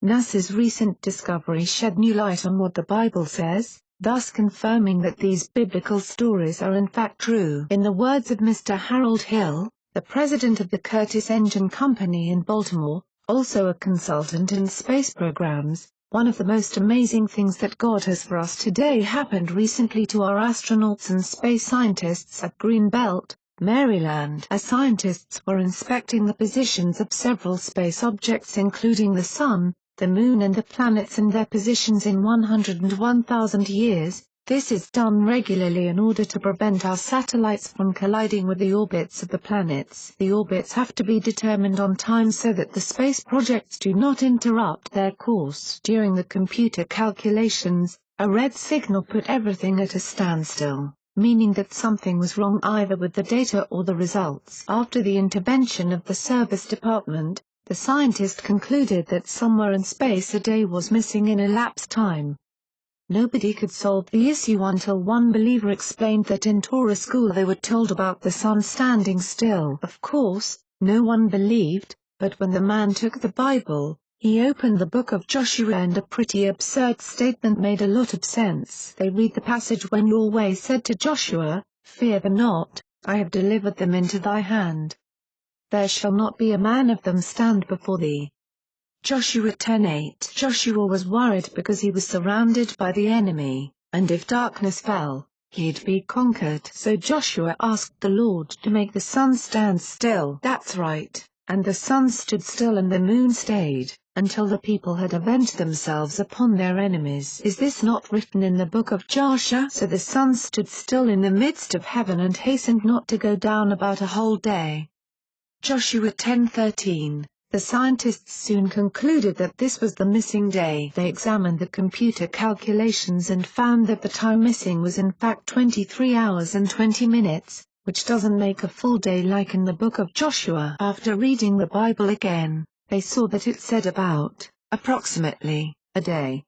NASA's recent discovery shed new light on what the Bible says, thus confirming that these biblical stories are in fact true. In the words of Mr. Harold Hill, the president of the Curtiss Engine Company in Baltimore, also a consultant in space programs, one of the most amazing things that God has for us today happened recently to our astronauts and space scientists at Greenbelt, Maryland. As scientists were inspecting the positions of several space objects including the Sun, the Moon and the planets and their positions in 101,000 years, this is done regularly in order to prevent our satellites from colliding with the orbits of the planets. The orbits have to be determined on time so that the space projects do not interrupt their course. During the computer calculations, a red signal put everything at a standstill, meaning that something was wrong either with the data or the results. After the intervention of the service department, the scientist concluded that somewhere in space a day was missing in elapsed time. Nobody could solve the issue until one believer explained that in Torah school they were told about the sun standing still. Of course, no one believed, but when the man took the Bible, he opened the book of Joshua and a pretty absurd statement made a lot of sense. They read the passage when Yahweh said to Joshua, "Fear them not, I have delivered them into thy hand. There shall not be a man of them stand before thee." Joshua 10:8. Joshua was worried because he was surrounded by the enemy, and if darkness fell, he'd be conquered. So Joshua asked the Lord to make the sun stand still. That's right, and the sun stood still and the moon stayed, until the people had avenged themselves upon their enemies. Is this not written in the book of Joshua? So the sun stood still in the midst of heaven and hastened not to go down about a whole day. Joshua 10:13. The scientists soon concluded that this was the missing day. They examined the computer calculations and found that the time missing was in fact 23 hours and 20 minutes, which doesn't make a full day like in the book of Joshua. After reading the Bible again, they saw that it said approximately, a day.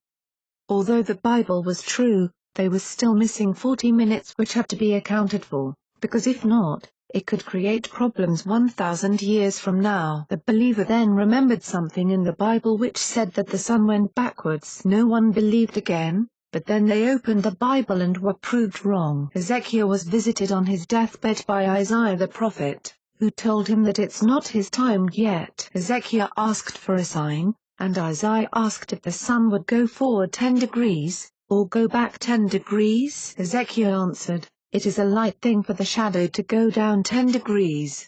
Although the Bible was true, they were still missing 40 minutes which had to be accounted for, because if not, it could create problems 1,000 years from now. The believer then remembered something in the Bible which said that the sun went backwards. No one believed again, but then they opened the Bible and were proved wrong. Ezekiel was visited on his deathbed by Isaiah the prophet, who told him that it's not his time yet. Ezekiel asked for a sign, and Isaiah asked if the sun would go forward 10 degrees, or go back 10 degrees. Ezekiel answered, "It is a light thing for the shadow to go down 10 degrees.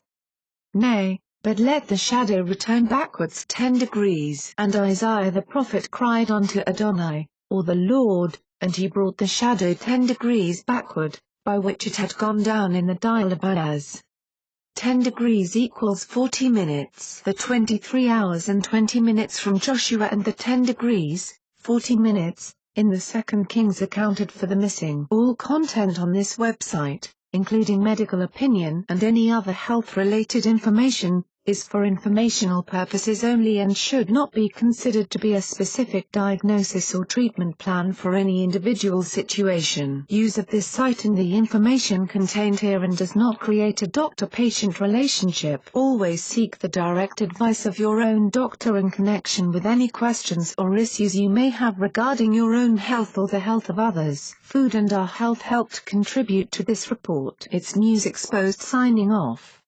Nay, but let the shadow return backwards 10 degrees. And Isaiah the prophet cried unto Adonai, or the Lord, and he brought the shadow 10 degrees backward, by which it had gone down in the dial of Boaz. 10 degrees equals 40 minutes. The 23 hours and 20 minutes from Joshua and the 10 degrees, 40 minutes, in the 2 Kings accounted for the missing. All content on this website, including medical opinion and any other health-related information, is for informational purposes only and should not be considered to be a specific diagnosis or treatment plan for any individual situation. Use of this site and the information contained herein does not create a doctor-patient relationship. Always seek the direct advice of your own doctor in connection with any questions or issues you may have regarding your own health or the health of others. Food and Our Health helped contribute to this report. It's News Exposed signing off.